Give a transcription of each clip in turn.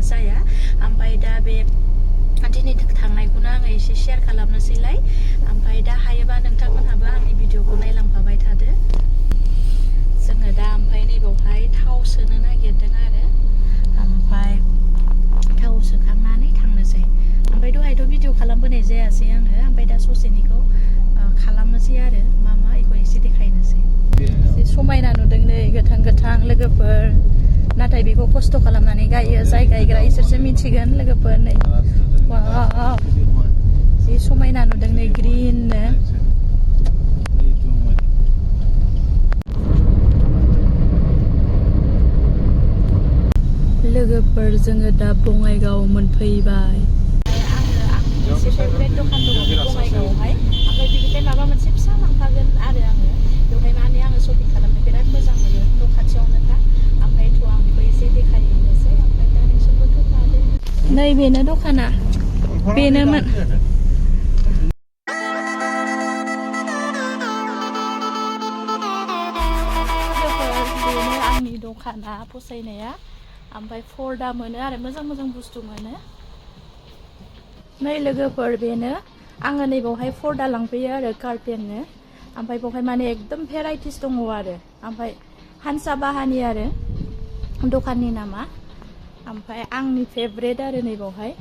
जाया ओमफ्राय दा बे दिनै थांनायखौनो आङो एसे शेयार खालामनोसैलाय ओमफ्राय दा हायोबा नोंथांमोनहाबो आंनि भिडिअखौ नायलांफाबाय थादो जोङो दा ओमफ्राय नैबावहाय थाव सोनो नागिरदों आरो ओमफ्राय थाव सोखांनानै थांनोसै ओमफ्राय दहायथ' भिडिअ खालामबोनाय जायासै आङो ओमफ्राय दा ससेनिखौ खालामनोसै आरो मा बेखौ एसे देखायनोसै एसे समायना नुदों नै गोथां गोथां लोगोफोर नाथाय बेखौ खस्थ' खालामनानै गायो जाय गायग्रा इसोरसो मिथिगोन लोगोफोर नै वाव जि समायना नुदों नै ग्रिननो लोगोफोर जोङो दा बङाइगाव मोनफैबाय आङो आंनि मोनसे फेभरेट दखान दङ बङाइगावआवहाय ओमफ्राय बेनिफ्राय माबा मोनसे फिसा लांफागोन आरो आङो बेवहाय माने आङो शपिं खालामनो बिराद मोजां मोनो न' खाथियावनोखा ओमफ्रायथ' आं बेखौ एसे देखायहैनोसै ओमफ्राय दा नोंसोरबोथ' लादो नै बेनो दखाना बेनोमोन बेनो आंनि दखाना फसायनाया ओमफ्राय फर्दा मोनो आरो मोजां मोजां बुस्थु मोनो नै लोगोफोर बेनो आङो नैबावहाय फर्दा लांफैयो आरो कारपेननो ओमफ्राय बेवहाय माने एकदम भेराइटिस दङ आरो ओमफ्राय हानसा बाहानि आरो दखाननि नामा ओमफ्राय आंनि फेभरेट आरो नैबावहाय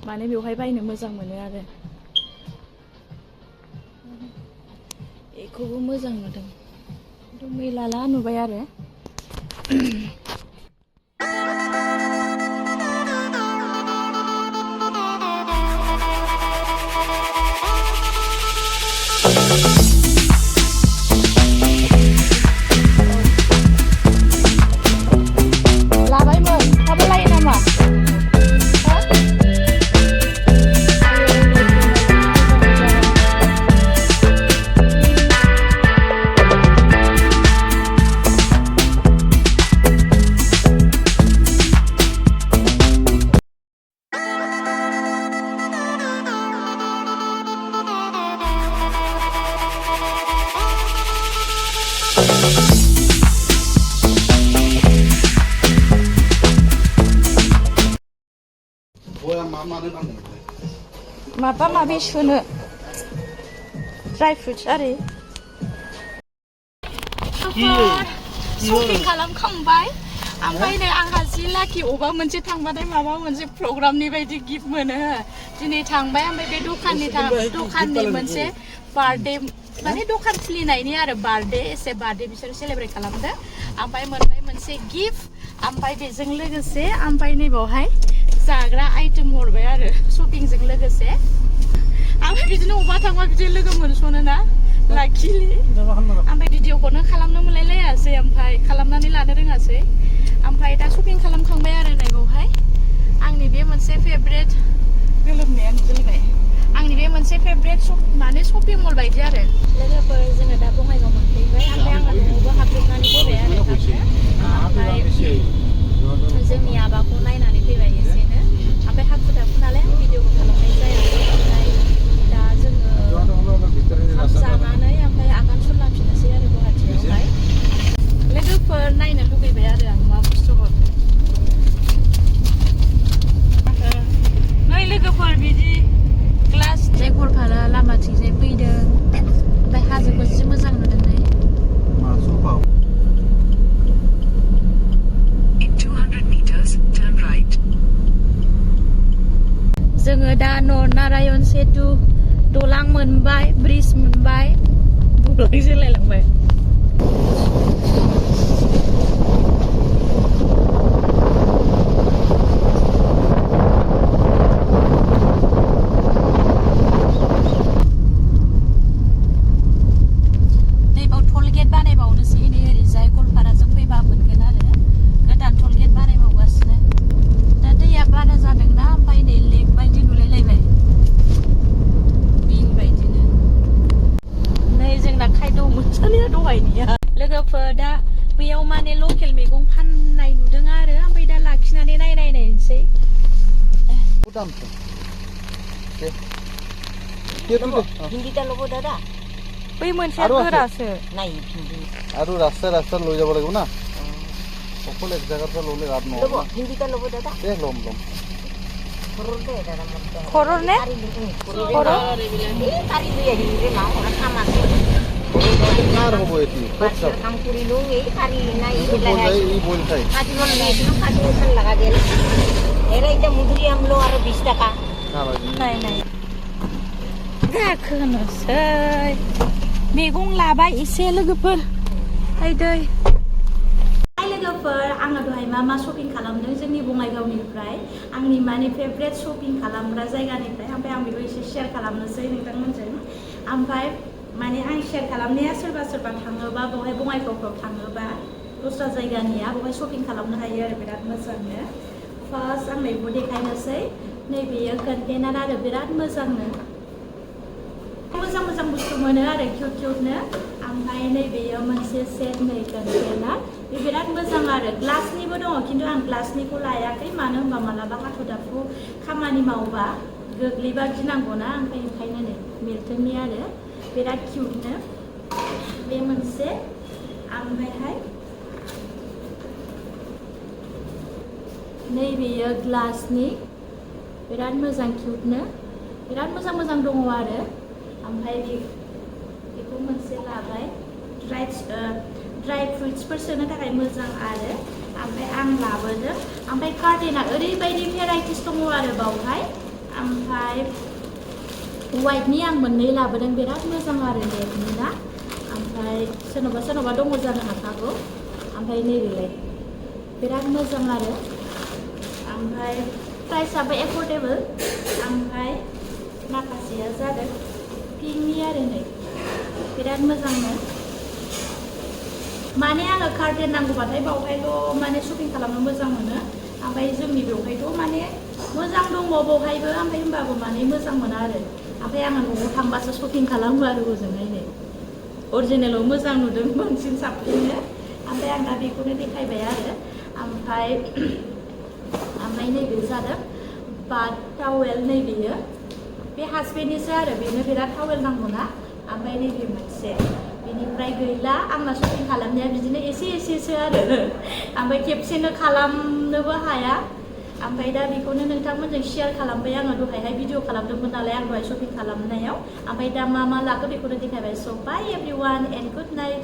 माने बेवहाय बायनो मोजां मोनो आरो बेखौबो मोजां नुदों खिन्थु मैलाला नुबाय आरो माबा माबि सुनो ड्राइ फ्रुट्स आरि शपिं खालामखांबाय ओमफ्राय नै आंहा जि लाखि अबा मोनसे थांबाथाय माबा मोनसे प्रग्रामनि बायदि गिफ्ट मोनो दिनै थांबाय ओमफ्राय बे दखाननि मोनसे बार्थडे माने दखान खुलिनायनि आरो बार्थडे एसे बार्थडे बिसोर सेलेब्रेट खालामदों ओमफ्राय मोनबाय मोनसे गिफ्ट ओमफ्राय बेजों लोगोसे ओमफ्राय नैबावहाय जाग्रा आइटेम हरबाय आरो शपिंजों लोगोसे ओमफ्राय बिदिनो अबा थांबा बिदि लोगो मोनस'नो ना लाखिलि ओमफ्राय भिडिअखौनो खालामनो मोनलायलायासै ओमफ्राय खालामनानै लानो रोङासै ओमफ्राय दा शपिं खालामखांबाय आरो नैबावहाय आंनि बे मोनसे फेभरेट गोलोमनाया नुजोबबाय आंनि बे मोनसे फेभरेट माने शपिं मल बायदि आरो लोगोफोर जोङो दा बङाइगाव मोनफैबाय ओमफ्राय आङो न'आवबो हाबजोबनानै फैबाय आरो ओमफ्राय जोंनि आबाखौ नायनानै फैबाय एसेनो ओमफ्राय हाखु दाखु नालाय आं भिडिअखौ खालामनाय जायासै ओमफ्राय दा जोङो ओंखाम जानानै ओमफ्राय आगान सुरलांफिननोसै आरो गुवाहाटियावहाय लोगोफोर नायनो लुगैबाय आरो आं मा बुस्थु हरदों नै लोगोफोर बिदि ग्लास गलपारा लामाथिंजाय फैदों ओमफ्राय हाजोखौ जि मोजां नुदों नै जोङो दा नारायण सेतु दलां मोनबाय ब्रिज मोनबाय बुंलाय जोलायलांबाय नैबाव टल गेट बानायबावनोसै नै ओरैजाय गलपाराजों फैबा मोनगोन आरो गोदान टल गेट बानायबावगासिनो दा दैया बारा जादोंना ओमफ्राय नै लेक बायदि नुलायलायबाय बेबायदिनो नै जोंना खायद' मोनसालिया दहायनिया लोगोफोर दा बैयाव माने लकेल मैगं फाननाय नुदों आरो ओमफ्राय दा लाखिनानै नायनोसै बै मोनसेया गोरासो আৰু ৰাস্তা লৈ যাব লাগিব না অকল এক জায়গাতে ল'লে লাভ ল'ব নহ'ব হিন্দীতে ল'ব দাদা দে ল'ম ঘৰৰ দে দাদা মোৰ ঘৰৰ নে? ঘৰৰ এই কালি লৈ আহিলোঁ ৰে মা ঘৰত কাম আছে কাৰ হ'ব এটি বাচ্চাৰ কাম কৰিলোঁ এই কালি নাই ই বইল খাই কাটিবলৈ লৈ আহিছিলোঁ কাটিখন লগা গেল এৰে এতিয়া মধুৰি আম লো আৰু 20 টাকা নালাগে নাই নাই गाखोनोसै मैगं लाबाय एसे लोगोफोर फैदै हाय लोगोफोर आङो दहाय मा शपिं खालामदों जोंनि बङाइगावनिफ्राय आंनि माने फेभरेट शपिं खालामग्रा जायगानिफ्राय ओमफ्राय आं बेखौ एसे शेयार खालामनोसै नोंथांमोनजों ओमफ्राय माने आं शेयार खालामनाया सोरबा थाङोबा बहाय बङाइगावफ्राव थाङोबा दस्रा जायगानिया बहाय शपिं खालामनो हायो आरो बिराद मोजांनो फार्स्ट आं नैबेखौ देखायनोसै नैबेयो कन्टेनार आरो बिराद मोजांनो मोजां बुस्थु मोनो आरो किउटनो ओमफ्राय नैबेयो मोनसे सेट नै कन्टेनार बे बिराद मोजां आरो ग्लासनिबो दङ खिन्थु आं ग्लासनिखौ लायाखै मानो होनबा मालाबा हाथु दाखु खामानि मावबा गोग्लैबा गिनांगौना ओमफ्राय ओंखायनो नै मिल्टननि आरो बिराद किउटनो बे मोनसे ओमफ्रायहाय नैबेयो ग्लासनि बिराद मोजां किउटनो बिराद मोजां दङ आरो ओमफ्राय बेखौ मोनसे लाबाय ड्राई फ्रुट्सफोर सोनो थाखाय मोजां आरो ओमफ्राय आं लाबोदों ओमफ्राय कार्टेना ओरैबायदि भेराइटिस दङ आरो बावहाय ओमफ्राय वाइटनि आं मोननै लाबोदों बिराद मोजां आरो नेटनि ना ओमफ्राय सोरनावबा दङ जानो हागौ ओमफ्राय नैबेलाय बिराद मोजां आरो ओमफ्राय प्राइसआबो एफर्डेबल ओमफ्राय माखासेया जादों पिंकनि आरो नै बिराद मोजांनो माने आङो कार्टेन नांगौबाथाय बावहायल' माने शपिं खालामनो मोजां मोनो ओमफ्राय जोंनि बेवहायथ' माने मोजां दङ बहायबो ओमफ्राय होमबाबो माने मोजां मोना आरो ओमफ्राय आङो न'आव थांबासो शपिं खालामो आरो हजोंहाय नै अरिजिनेलाव मोजां नुदों बांसिन साबसिननो ओमफ्राय आं दा बेखौनो देखायबाय आरो ओमफ्राय नैबे जादों बाथ टावेल नैबेयो बे हासबेन्डनिसो आरो बेनो बिराद टावेल नांगौना ओमफ्राय नैबे मोनसे बेनिफ्राय गैला आंना शपिं खालामनाया बिदिनो एसेसो आरो ओमफ्राय खेबसेनो खालामनोबो हाया ओमफ्राय दा बेखौनो नोंथांमोनजों शेयार खालामबाय आङो दहायहाय भिडिअ खालामदोंमोन नालाय आं दहाय शपिं खालामनायाव ओमफ्राय दा मा लाखो बेखौनो देखायबाय स बाय एभरिवान एन्ड गुड नाइट